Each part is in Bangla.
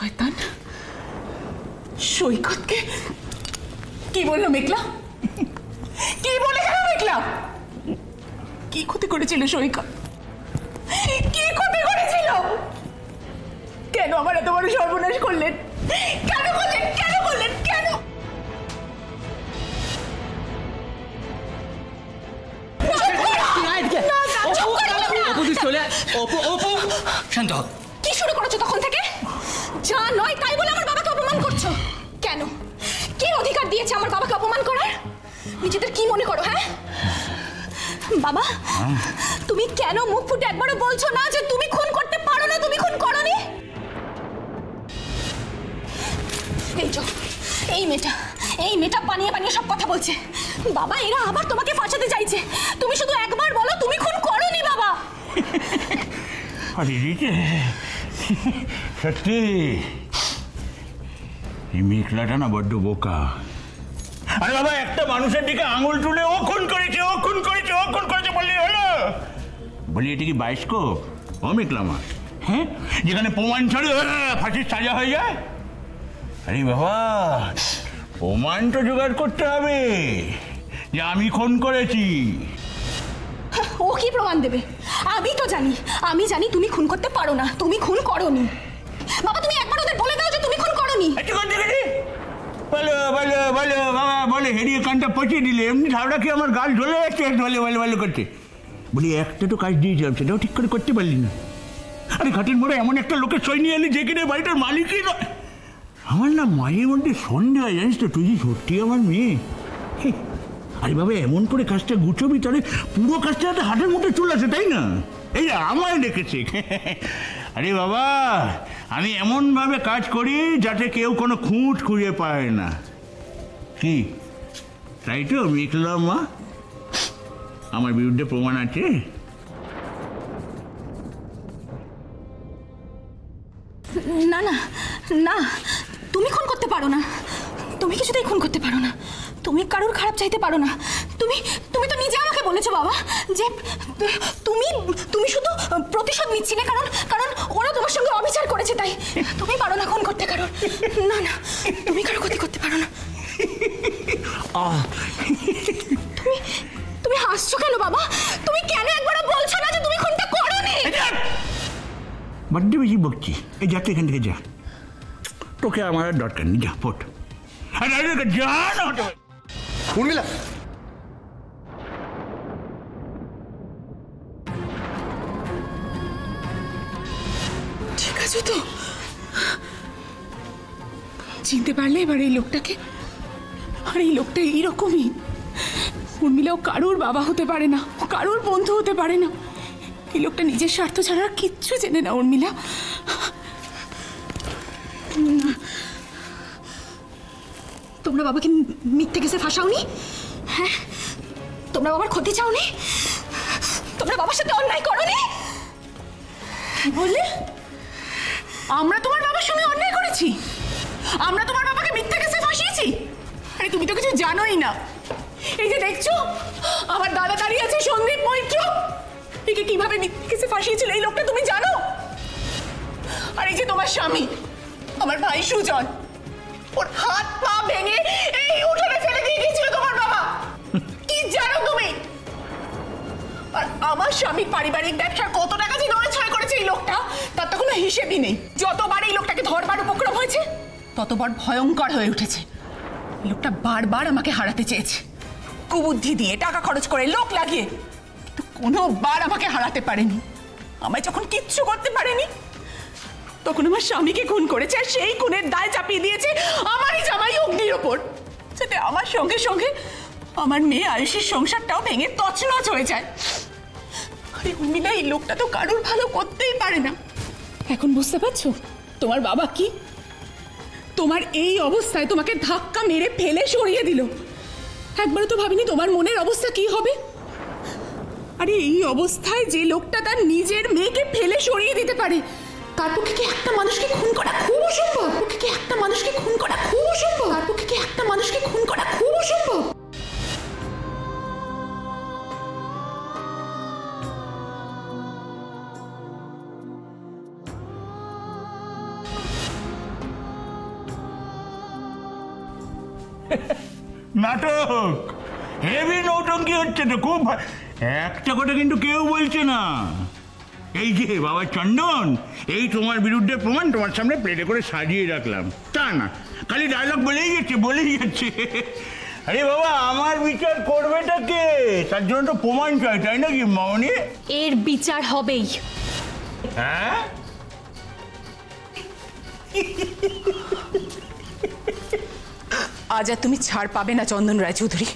শয়তান সৈকতকে কি বললো মেঘলা? কি বলে গেল মেঘলা? কি ক্ষতি করেছিল সৈকত? কি ক্ষতি করেছিল? কেন আমার এত বড় সর্বনাশ করলেন? কেন করলেন? কেন করলেন? কেন? কি শুরু করেছো তখন থেকে? যা নয় তাই বলে আমার বাবাকে অপমান করছো কেন? কি অধিকার দিয়েছে আমার বাবাকে অপমান করার? নিজেদের কি মনে করো? হ্যাঁ বাবা, তুমি কেন মুখ ফুটে একবারও বলছো না যে তুমি খুন করতে পারো না, তুমি খুন করোনি? এই মেয়েটা বানিয়ে বানিয়ে সব কথা বলছে। বাবা, এরা আবার তোমাকে ফাঁসাতে চাইছে। তুমি শুধু একবার বলো তুমি খুন করোনি বাবা। আরে সত্যি এই মেঘলাটা না বড্ড বোকা। আরে বাবা, একটা মানুষের দিকে আঙুল তুলে ও খুন করেছে, ও খুন করেছে, ও খুন করেছে বললে হলো? বলি এটা কি বায়োস্কোপ? ও মেঘলা মাছ, হ্যাঁ, যেখানে প্রমাণ ছাড়ে ফাঁসির সাজা হয়ে যায়? আরে বাবা, প্রমাণ তো জোগাড় করতে হবে যে আমি খুন করেছি। ও কি প্রমাণ দেবে? আমি জানি তুমি খুন করতে পারো না, তুমি খুন করোনি। বাবা, তুমি একবার ওদের বলে দাও যে তুমি খুন করোনি। বলো বলো বলো বাবা, বলে হেরিয়ে কানটা পচিয়ে দিলে এমনি ঝাবড়া কি আমার গাল ঝলে যাচ্ছে, বলে বলে বলে করছে। বলি একটা তো কাজ দিয়েছিলাম, সেটাও ঠিক করে করতে পারলি না। আরে ঘাটের মোড়ে এমন একটা লোকের সই নিয়ে এলি যে কিনে বাড়িটার মালিকই নয়। আমার না মাঝে মধ্যে সন্দেহ হয়, জানিস তো, তুই যে সত্যি আমার মেয়ে। আরে বাবা, এমন করে কাজটা গুছোবি তাহলে পুরো কাজটা একটা হাটের মধ্যে চলে আসে, তাই না? এই আমায় দেখেছে। আরে বাবা, আমি এমনভাবে কাজ করি যাতে কেউ কোনো খুঁত খুঁজে পায় না। কি তাই তো মেঘলা মা? আমার বিরুদ্ধে প্রমাণ আছে? না না না, তুমি খুন করতে পারো না, তুমি কিছুতেই খুন করতে পারো না, তুমি কারোর খারাপ চাইতে পারো না। তুমি তুমি তো নিজে আমাকে বলেছো বাবা যে তুমি শুধু প্রতিশোধ নিচ্ছিলে, কারণ ওরা তোমার সঙ্গে অবিচার করেছে, তাই তুমি পারো না খুন করতে কারোর। না না, তুমি কারো ক্ষতি করতে পারো না। তুমি হাসছো কেন বাবা? তুমি কেন একবারও বলছো না যে তুমি খুনটা করোনি? বড্ড বেশি বকছি। এই যাতে এখান থেকে যা, তোকে আমার দরকার নেই, যা ফোট। যা না উর্মিলা, ঠিক আছে তো? চিনতে পারলে এবার এই লোকটাকে? আর এই লোকটা এইরকমই। উর্মিলা ও কারোর বাবা হতে পারে না, ও কারোর বন্ধু হতে পারে না। এই লোকটা নিজের স্বার্থ ছাড়া আর কিচ্ছু জেনে না উর্মিলা। তোমরা বাবাকে মিথ্যে কেসে ফাঁসাওনি? হ্যাঁ, তোমরা বাবার ক্ষতি চাওনি? তোমরা বাবার সাথে অন্যায় করোনি? কি বললে? আমরা তোমার বাবার সঙ্গে অন্যায় করেছি? আমরা তোমার বাবাকে মিথ্যে কেসে ফাঁসিয়েছি? আরে তুমি তো কিছু জানোই না। এই যে দেখছো আমার দাদা দাঁড়িয়ে আছে, সন্দীপ মৈত্র, একে কিভাবে মিথ্যে কেসে ফাঁসিয়েছিল এই লোকটা তুমি জানো? আর এই যে তোমার স্বামী, আমার ভাই সুজন, ওর হাত পা ভেঙে এই উঠোনে ফেলে দিয়ে গিয়েছিল তোমার বাবা। কি জানো তুমি? আর আমার স্বামীর পারিবারিক ব্যবসার কত টাকা যে নড়েছড়ে করেছে এই লোকটা, তার তো কোনো হিসেবই নেই। যতবার এই লোকটাকে ধরবার উপক্রম হয়েছে ততবার ভয়ঙ্কর হয়ে উঠেছে। এই লোকটা বারবার আমাকে হারাতে চেয়েছে, কুবুদ্ধি দিয়ে, টাকা খরচ করে, লোক লাগিয়ে, কিন্তু কোনোবার আমাকে হারাতে পারেনি। আমায় যখন কিচ্ছু করতে পারেনি তখন আমার স্বামীকে খুন করেছে, আর সেই খুনের দায় চাপিয়ে দিয়েছে আমারই জামাই অগ্নির ওপর, যাতে আমার সঙ্গে সঙ্গে আমার মেয়ে আয়ুষের সংসারটাও ভেঙে তছনছ হয়ে যায়। আরে উর্মিলা, এই লোকটা তো কারোর ভালো করতেই পারে না। এখন বুঝতে পারছো তোমার বাবা কি? তোমার এই অবস্থায় তোমাকে ধাক্কা মেরে ফেলে সরিয়ে দিল। একবারও তো ভাবিনি তোমার মনের অবস্থা কি হবে। আরে এই অবস্থায় যে লোকটা তার নিজের মেয়েকে ফেলে সরিয়ে দিতে পারে, তার পক্ষে কি একটা মানুষকে খুন করা খুব অসম্ভব? তার পক্ষে কি একটা মানুষকে খুন করা খুব অসম্ভব? তার পক্ষে কি একটা মানুষকে খুন করা খুব অসম্ভব? নাটক হেভি নৌটঙ্কি হচ্ছে তো, খুব একটা কথা কিন্তু কেউ বলছে না। এই যে বাবা চন্দন, এই তোমার বিরুদ্ধে প্রমাণ তোমার সামনে প্লেটে করে সাজিয়ে রাখলাম, তা না খালি ডায়লগ বলেই যাচ্ছে। আরে বাবা, আমার বিচার করবেটা কে? তার জন্য তো প্রমাণ চাই, তাই নাকি মামনি? এর বিচার হবেই। হ্যাঁ, আজ আর তুমি ছাড় পাবে না চন্দন রায়চৌধুরী।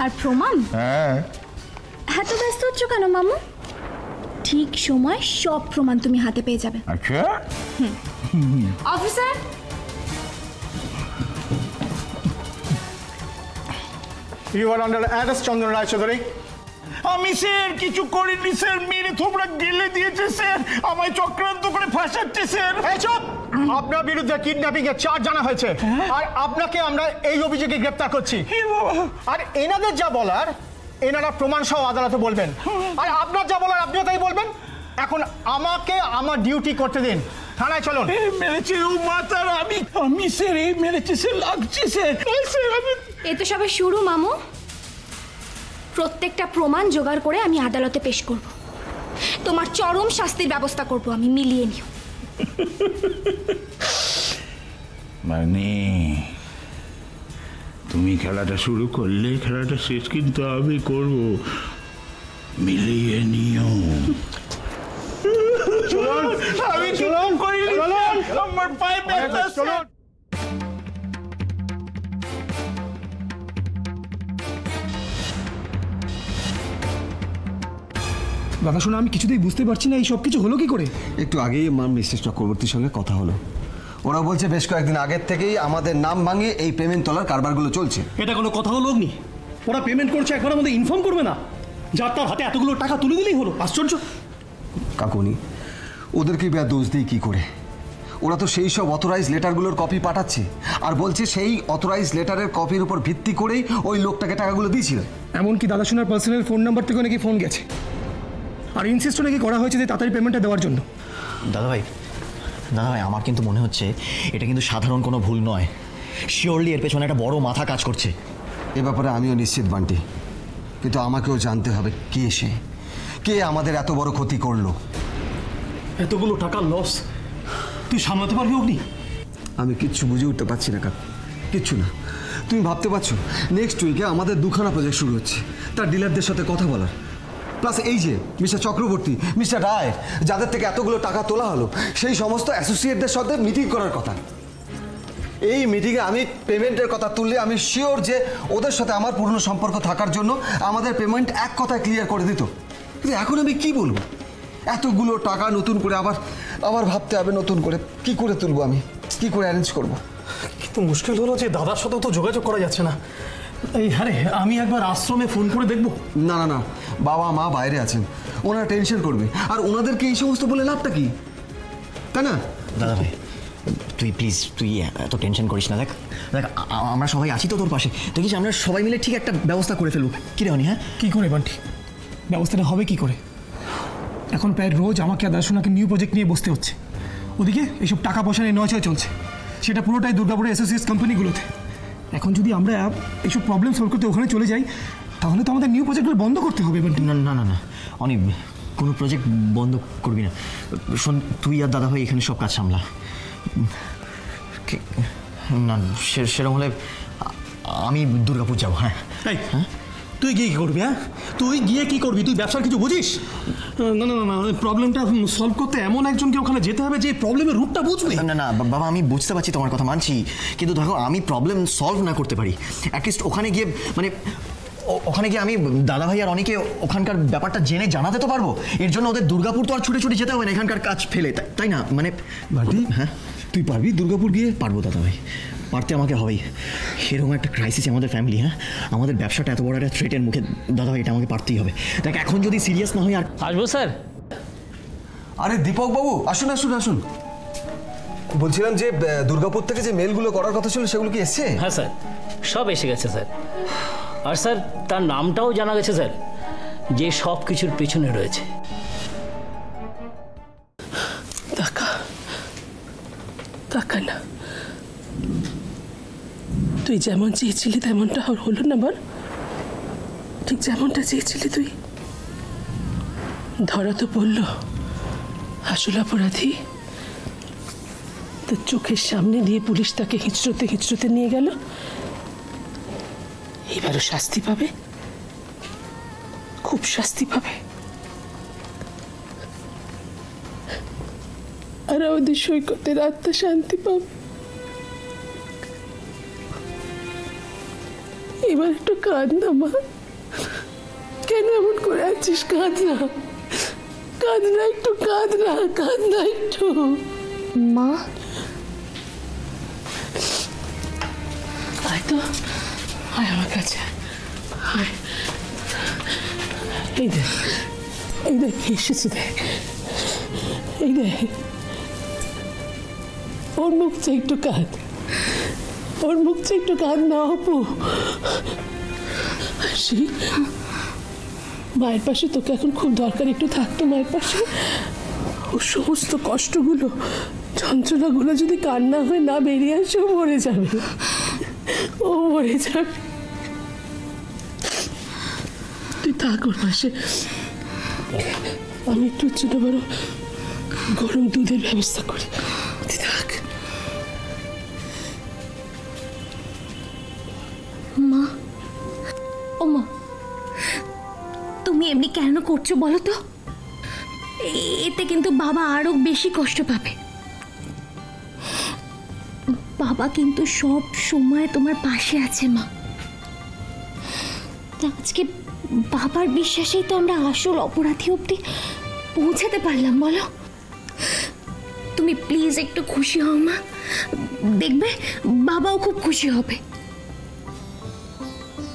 আর প্রমাণ? হ্যাঁ। এত ব্যস্ত হচ্ছ কেন মামু? ঠিক সময় সব প্রমাণ তুমি হাতে পেয়ে যাবে। আচ্ছা, officer, You are under arrest, Chandran Raychaudhuri. আমি স্যার কিছু করিনি স্যার, মেরে থোবড়া গেলে দিয়েছে স্যার, আমায় চক্রান্ত করে ফাঁসাচ্ছে স্যার। এই চুপ! আপনার বিরুদ্ধে কিডন্যাপিং এর চার্জ জানা হয়েছে, আর আপনাকে আমরা এই অভিযোগে গ্রেফতার করছি। আর এনাদের যা বলার এনারা প্রমাণ সহ আদালতে বলবেন, আর আপনার যা বলার আপনিও তাই বলবেন। এখন আমাকে আমার ডিউটি করতে দিন, থানায় চলুন। মেরেছে ও মাতার, আমি স্যার এই মেরেছে স্যার, লাগছে স্যার। স্যার আমি এ তো সবে শুরু মামু। প্রত্যেকটা প্রমাণ জোগাড় করে আমি আদালতে পেশ করব। তোমার চরম শাস্তির ব্যবস্থা করব আমি, মিলিয়ে নিও। মানে তুমি খেলাটা শুরু করলে খেলাটা শেষ কিন্তু আমি করব, মিলিয়ে নিও। আমি চলুন করি, আমার পায়ে ব্যথা চলুন। দাদা শোনা, আমি কিছুতেই বুঝতে পারছি না এই সব কিছু হলো কি করে। একটু আগেই মিস্টার চক্রবর্তীর সঙ্গে কথা হলো, ওরা বলছে বেশ কয়েকদিন আগের থেকেই আমাদের নাম ভাঙিয়ে এই পেমেন্ট তোলার কারবারগুলো চলছে। এটা কোনো কথা হলো অগ্নি? ওরা পেমেন্ট করছে, একবার আমাদের ইনফর্ম করবে না? যার তার হাতে এতগুলো টাকা তুলে দিলেই হলো, আশ্চর্য। কাকুনি, ওদেরকে বা দোষ দিই কী করে? ওরা তো সেই সব অথরাইজ লেটারগুলোর কপি পাঠাচ্ছে, আর বলছে সেই অথরাইজ লেটারের কপির উপর ভিত্তি করেই ওই লোকটাকে টাকাগুলো দিয়েছিল। এমনকি দাদা শোনার পার্সোনাল ফোন নাম্বার থেকে নাকি ফোন গেছে, আর ইনসিস্টও নাকি করা হয়েছে যে তাড়াতাড়ি পেমেন্টটা দেওয়ার জন্য। দাদাভাই, আমার কিন্তু মনে হচ্ছে এটা কিন্তু সাধারণ কোনো ভুল নয়, শিওরলি এর পেছনে একটা বড় মাথা কাজ করছে। এ ব্যাপারে আমিও নিশ্চিত বান্টি, কিন্তু আমাকেও জানতে হবে কে সে, কে আমাদের এত বড় ক্ষতি করলো। এতগুলো টাকা লস তুই সামলাতে পারবি অগ্নি? আমি কিচ্ছু বুঝে উঠতে পারছি না কাকু, কিচ্ছু না। তুমি ভাবতে পারছো নেক্সট উইকে আমাদের দুখানা প্রজেক্ট শুরু হচ্ছে, তার ডিলারদের সাথে কথা বলার, প্লাস এই যে মিস্টার চক্রবর্তী, মিস্টার রায়, যাদের থেকে এতগুলো টাকা তোলা হলো, সেই সমস্ত অ্যাসোসিয়েটদের সাথে মিটিং করার কথা। এই মিটিংয়ে আমি পেমেন্টের কথা তুললে আমি শিওর যে ওদের সাথে আমার পুরনো সম্পর্ক থাকার জন্য আমাদের পেমেন্ট এক কথায় ক্লিয়ার করে দিত। কিন্তু এখন আমি কি বলবো? এতগুলো টাকা নতুন করে আবার ভাবতে হবে, নতুন করে কি করে তুলবো, আমি কি করে অ্যারেঞ্জ করবো? কিন্তু মুশকিল হলো যে দাদার সাথেও তো যোগাযোগ করা যাচ্ছে না। এই হ্যাঁ রে, আমি একবার আশ্রমে ফোন করে দেখবো। না না না, বাবা মা বাইরে আছেন, ওনারা টেনশন করবে, আর ওনাদেরকে এই সমস্ত বলে লাভটা কি, তাই না? দাদাভাই তুই প্লিজ, তুই এত টেনশন করিস না। দেখ আমরা সবাই আছি তো তোর পাশে, দেখিস আমরা সবাই মিলে ঠিক একটা ব্যবস্থা করে ফেলবো। কী রে হনি? হ্যাঁ, কী করে বান্টি, ব্যবস্থাটা হবে কি করে? এখন প্রায় রোজ আমাকে আর দাদাশোনাকে নিউ প্রজেক্ট নিয়ে বসতে হচ্ছে, ওদিকে এইসব টাকা পয়সা নিয়ে নয় চলছে, সেটা পুরোটাই দুর্গাপুরের অ্যাসোসিয়েটস কোম্পানিগুলোতে। এখন যদি আমরা এইসব প্রবলেম সলভ করতে ওখানে চলে যাই, তাহলে তো আমাদের নিউ প্রজেক্টগুলো বন্ধ করতে হবে। না না না না অনেক, কোনো প্রজেক্ট বন্ধ করবি না। শোন, তুই আর দাদাভাই এখানে সব কাজ সামলা। না সেরকম হলে আমি দুর্গাপুর যাবো। হ্যাঁ, হ্যাঁ, তুই গিয়ে কী করবি? হ্যাঁ, তুই গিয়ে কী করবি? তুই ব্যবসার কিছু বুঝিস? না না না, প্রবলেমটা সলভ করতে এমন একজনকে ওখানে যেতে হবে যে প্রবলেমের রুটটা বুঝবে। না না বাবা, আমি বুঝতে পারছি, তোমার কথা মানছি, কিন্তু দেখো আমি প্রবলেম সলভ না করতে পারি, অ্যাটলিস্ট ওখানে গিয়ে ওখানে গিয়ে আমি দাদাভাই আর অনেকে ওখানকার ব্যাপারটা জেনে জানাতে তো পারবো। এর জন্য ওদের দুর্গাপুর তো আর ছুটে ছুটে যেতে হবে না এখানকার কাজ ফেলে, তাই না? মানে হ্যাঁ, তুই পারবি দুর্গাপুর গিয়ে? পারবো দাদাভাই, পারতে আমাকে হবেই। সেরকম একটা ক্রাইসিস আমাদের ফ্যামিলি, হ্যাঁ, আমাদের ব্যবসাটা এত বড় একটা থ্রেটের মুখে, দাদাভাই এটা আমাকে পারতেই হবে। দেখ এখন যদি সিরিয়াস না হয় আর আসবো স্যার। আরে দীপক বাবু, আসুন আসুন আসুন। বলছিলাম যে দুর্গাপুর থেকে যে মেলগুলো করার কথা ছিল সেগুলো কি এসছে? হ্যাঁ স্যার, সব এসে গেছে স্যার। আর স্যার তার নামটাও জানা গেছে স্যার, যে সব কিছুর পেছনে রয়েছে। কাকা না, তুই যেমন চেয়েছিলি তেমনটা হলো না বল? ঠিক যেমনটা চেয়েছিলি তুই। ধরা তো পড়ল আসল অপরাধী, তোর চোখের সামনে দিয়ে পুলিশ তাকে হিঁচড়তে হিঁচড়তে নিয়ে গেল। এবারও শাস্তি পাবে, খুব শাস্তি পাবে। আর আমাদের সৈকতের আত্মা শান্তি পাবে। এবার একটু কাঁদ না মা, কেন এমন করে আছিস? কাঁদ না, কাঁদ না, একটু কাঁদ না, কাঁদ না একটু। মা, আয় তো, আয় আমার কাছে, আয়। এই দেখ, এই দেখ এসেছে, দেখ, এই দেখ। ওর মুখটা একটু কাঁদ, ওর মুখটা একটু কাঁদ না অপু। আসি, মায়ের পাশে তোকে এখন খুব দরকার একটু থাকতো মায়ের পাশে। ওর সমস্ত কষ্টগুলো, যন্ত্রণাগুলো যদি কান্না হয়ে না বেরিয়ে আসে, ও মরে যাবে, ও মরে যাবে। তুই থাক ওর পাশে, আমি একটু ছোট বড় গরম দুধের ব্যবস্থা করি, তুই থাক। মা, ও মা, তুমি এমনি কেন করছো বলো তো? এতে কিন্তু বাবা আরো বেশি কষ্ট পাবে। বাবা কিন্তু সব সময় তোমার পাশে আছে মা। আজকে বাবার বিশ্বাসেই তো আমরা আসল অপরাধী অবধি পৌঁছাতে পারলাম বলো। তুমি প্লিজ একটু খুশি হও মা, দেখবে বাবাও খুব খুশি হবে।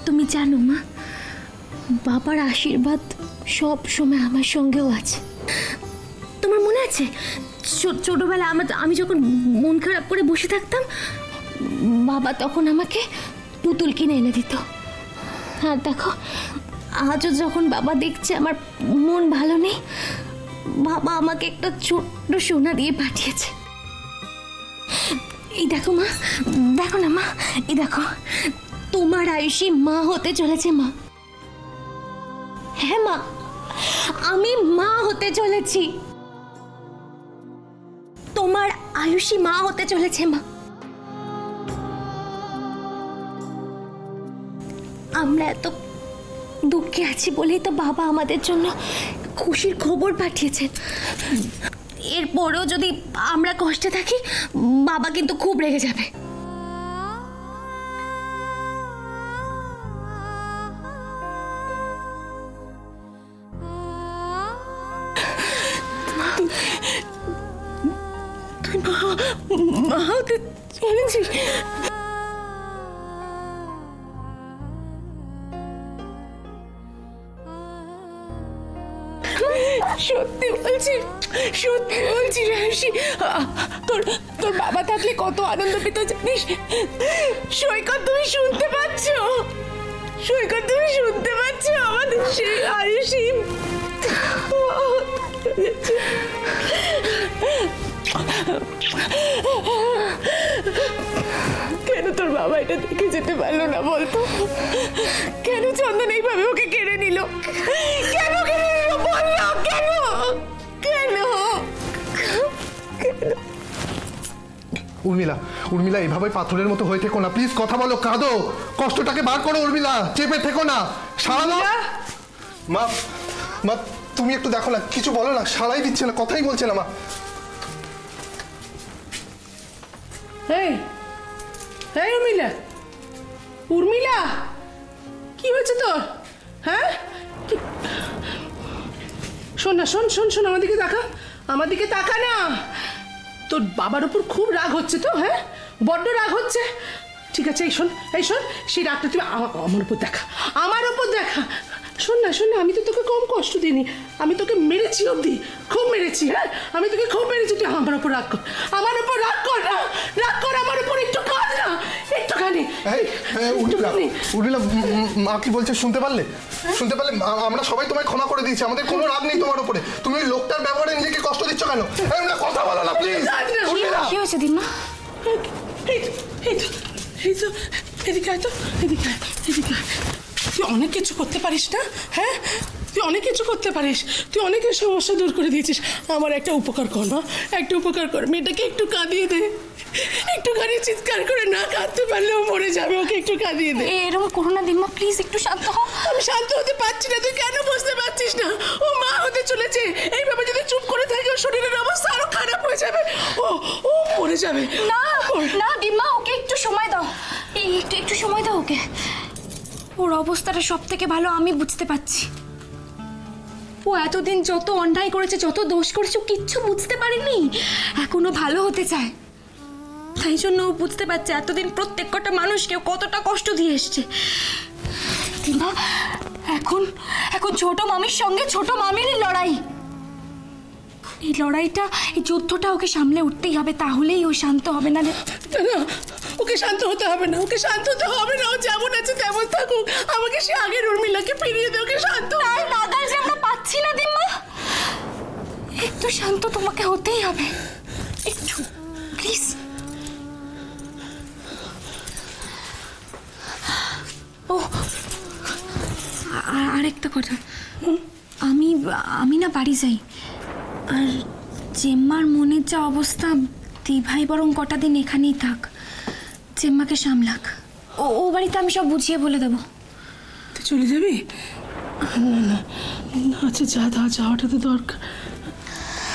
তুমি জানো মা, বাবার আশীর্বাদ সব সময় আমার সঙ্গেও আছে। তোমার মনে আছে ছোটবেলা আমি যখন মন খারাপ করে বসে থাকতাম, বাবা তখন আমাকে পুতুল কিনে এনে দিত। আর দেখো আজও যখন বাবা দেখছে আমার মন ভালো নেই, বাবা আমাকে একটা ছোট্ট সোনা দিয়ে পাঠিয়েছে। এই দেখো মা, দেখো না মা, এই দেখো তোমার আয়ুষী মা হতে চলেছে মা। হ্যাঁ মা, আমি মা হতে চলেছি, তোমার আয়ুষী মা হতে চলেছে মা। আমরা এত দুঃখে আছি বলেই তো বাবা আমাদের জন্য খুশির খবর পাঠিয়েছেন। এরপরেও যদি আমরা কষ্টে থাকি, বাবা কিন্তু খুব রেগে যাবে। তুই মা হতে চলেছিস? সত্যি বলছি, সত্যি বলছি রাশি, তোর তোর বাবা থাকলে কত আনন্দ পেত জানিস? সৈকত তুমি শুনতে পাচ্ছ? সৈকত তুমি শুনতে পাচ্ছ? আমাদের সেই আয়ুষী কেন তোর বাবা এটা দেখে যেতে পারলো না বলতো? কেন চন্দন এইভাবে ওকে কেড়ে নিল? কেন কেড়ে নিল বললো? কেন কেন? উর্মিলা, উর্মিলা এভাবে পাথরের মতো হয়ে থেকো না, প্লিজ কথা বলো, কাঁদো, কষ্টটাকে বার করো উর্মিলা, চেপে থেকো না, সারা দাও। মা, মা তুমি একটু দেখো না, কিছু বলো না, সারাই দিচ্ছে না, কথাই বলছে না মা। এই এই উর্মিলা, উর্মিলা কি হয়েছে তোর? হ্যাঁ শোন না, শোন শোন শোন, আমার দিকে তাকা, আমার দিকে তাকা না। তোর বাবার উপর খুব রাগ হচ্ছে তো? হ্যাঁ, বড্ড রাগ হচ্ছে। ঠিক আছে, এই শোন, এই শোন, সেই রাগটা তুই আমার উপর দেখা, আমার উপর দেখা। শোন না, শোন না, আমি তো তোকে কম কষ্ট দিইনি, আমি তোকে মেরেছি অবধি, খুব মেরেছি। হ্যাঁ, আমি তোকে খুব মেরেছি, তুই আমার উপর রাগ কর, আমার উপর রাগ কর না, রাগ কর আমার উপর, একটু কাঁদ না, একটুখানি। উর্মিলা, মা কি বলছে শুনতে পারলে? শুনতে পারলে? আমরা সবাই তোমায় ক্ষমা করে দিয়েছি, আমাদের কোনো রাগ নেই তোমার উপরে। তুমি ওই লোকটার ব্যবহারে নিজেকে কষ্ট দিচ্ছ কেন? কথা বলো না প্লিজ। কি হয়েছে দিম্মা? এই তো, এই তো, এই তো, এদিকে আয় তো, এদিকে আয়, এদিকে আয়। তুই অনেক কিছু করতে পারিস না, হ্যাঁ? তুই অনেক কিছু করতে পারিস, তুই অনেকের সমস্যা দূর করে দিয়েছিস। আমার একটা উপকার কর না, একটা উপকার কর, মেয়েটাকে একটু কাঁদিয়ে দে। একটুখানি চিৎকার করে না কাঁদতে পারলেও মরে যাবে, ওকে একটু কাঁদিয়ে দে। এরকম করো না দিম্মা, প্লিজ একটু শান্ত হও। আমি শান্ত হতে পারছি না, তুই কেন বুঝতে পারছিস না? ও মা হতে চলেছে, এইভাবে যদি চুপ করে থাকে ওর শরীরের অবস্থা আরো খারাপ হয়ে যাবে, ও মরে যাবে। না না দিম্মা, ওকে একটু সময় দাও, একটু সময় দাও ওকে। ওর অবস্থাটা সব থেকে ভালো আমি বুঝতে পারছি। ও এতদিন যত অন্যায় করেছে, যত দোষ করেছে, ও কিচ্ছু বুঝতে পারেনি, এখনো ভালো হতে চায়। তাই জন্য ও বুঝতে পারছে এতদিন প্রত্যেক কটা মানুষকে কতটা কষ্ট দিয়ে এসছে। দিম্মা, এখন ছোট মামির সঙ্গে ছোট মামিরই লড়াই। এই লড়াইটা, এই যুদ্ধটা ওকে সামলে উঠতেই হবে, তাহলেই ও শান্ত হবে। না না, ওকে শান্ত হতে হবে না, ওকে শান্ত হতে হবে না। ও যেমন আছে তেমন থাকুক, আমাকে সে আগের উর্মিলাকে ফিরিয়ে দে, ওকে শান্ত। তাই নাগাল যে আমরা পাচ্ছি না দিম্মা, একটু শান্ত তোমাকে হতেই হবে, একটু প্লিজ। ও আরেকটা কথা, আমি না বাড়ি যাই। আর জেম্মার মনের যা অবস্থা, দিভাই বরং কটা দিন এখানেই থাক, জেম্মাকে সামলাক। ও বাড়িতে আমি সব বুঝিয়ে বলে দেবো। তুই চলে যাবি? না না, আচ্ছা যাওয়াটা তো দরকার।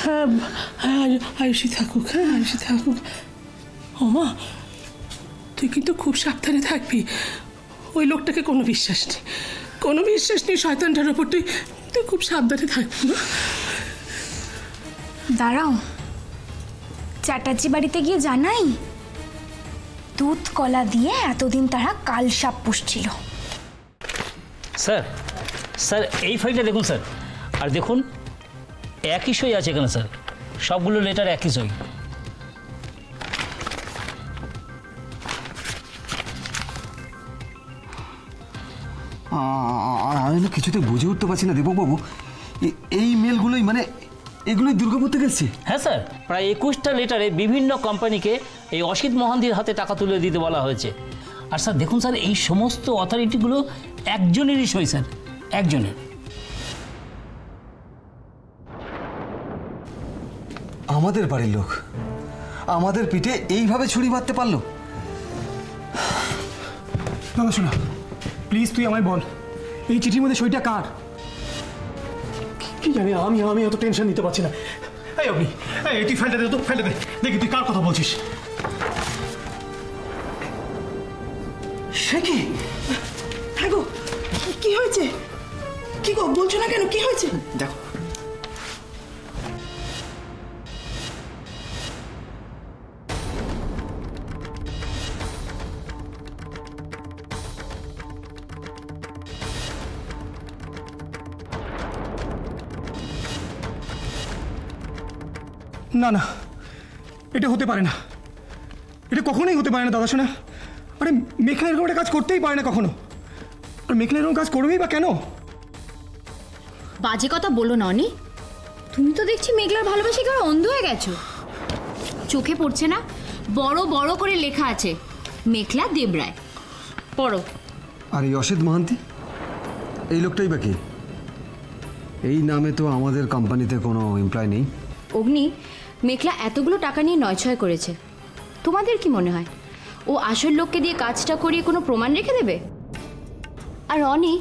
হ্যাঁ হ্যাঁ, আয়ুষী থাকুক, হ্যাঁ আয়ুষী থাকুক। ও মা, তুই কিন্তু খুব সাবধানে থাকবি। ওই লোকটাকে কোনো বিশ্বাস নেই, শয়তানটার ওপর তুই খুব সাবধানে থাকবি। দাঁড়াও, চ্যাটার্জি বাড়িতে গিয়ে জানাই দুধ কলা দিয়ে এতদিন তারা কাল সাপ পুষছিল। স্যার এই ফাইলটা দেখুন স্যার, আর দেখুন একই সই আছে এখানে স্যার, সবগুলো লেটার একই সই। আমি না কিছুতে বুঝে উঠতে পারছি না দীপকবাবু, এই মেলগুলোই মানে এগুলোই দুর্গাপুর থেকে এসছে? হ্যাঁ স্যার, প্রায় 21টা লেটারে বিভিন্ন কোম্পানিকে এই অসিত মহান্তির হাতে টাকা তুলে দিতে বলা হয়েছে। আর স্যার দেখুন স্যার, এই সমস্ত অথরিটিগুলো একজনেরই সই স্যার, একজনের। আমাদের বাড়ির লোক আমাদের পিঠে এইভাবে ছুরি মারতে পারলো? দাদা শোনা, প্লিজ তুই আমায় বল, এই চিঠির মধ্যে সইটা কার? কি জানি, আমি অত টেনশন নিতে পারছি না। এই আপনি, এই তুই ফেলে দে, তো ফেলে দে, দেখি তুই কার কথা বলছিস। সে কি? হ্যাঁ গো, কি হয়েছে? কি গো বলছো না কেন, কি হয়েছে? দেখো, না না, এটা হতে পারে না, এটা কখনোই হতে পারে না দাদা শোনা। আরে মেঘলা এরকম একটা কাজ করতেই পারে না কখনো, আর মেঘলা এরকম কাজ করবেই বা কেন? বাজে কথা বলো না অনি, তুমি তো দেখছি মেঘলার ভালোবাসা একেবারে অন্ধ হয়ে গেছো। চোখে পড়ছে না? বড় বড় করে লেখা আছে মেঘলা দেবরায়, পড়ো। আর এই অসিত মহান্তি, এই লোকটাই বা কে? এই নামে তো আমাদের কোম্পানিতে কোনো এমপ্লয় নেই। অগ্নি, মেঘলা এতগুলো টাকা নিয়ে নয়ছয় করেছে, তোমাদের কি মনে হয় ও আসল লোককে দিয়ে কাজটা করিয়ে কোনো প্রমাণ রেখে দেবে? আর অনি,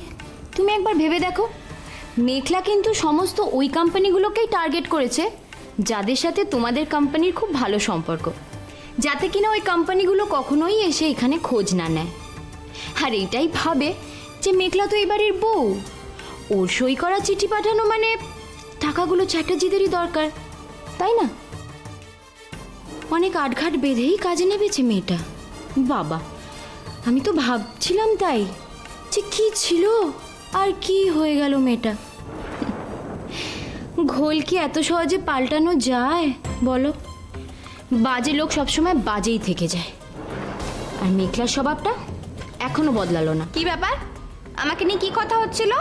তুমি একবার ভেবে দেখো, মেঘলা কিন্তু সমস্ত ওই কোম্পানিগুলোকেই টার্গেট করেছে যাদের সাথে তোমাদের কোম্পানির খুব ভালো সম্পর্ক, যাতে কিনা ওই কোম্পানিগুলো কখনোই এসে এখানে খোঁজ না নেয়। আর এইটাই ভাবে যে মেঘলা তো এই বাড়ির বউ, ওর সই করা চিঠি পাঠানো মানে টাকাগুলো চ্যাটার্জিদেরই দরকার, তাই না? অনেক আটঘাট বেঁধেই কাজে নেমেছে মেয়েটা। বাবা, আমি তো ভাবছিলাম তাই যে কি ছিল আর কি হয়ে গেল মেয়েটা। ঘোল কি এত সহজে পাল্টানো যায় বলো? বাজে লোক সবসময় বাজেই থেকে যায়, আর মেঘলার স্বভাবটা এখনো বদলালো না। কি ব্যাপার, আমাকে নিয়ে কি কথা হচ্ছিল?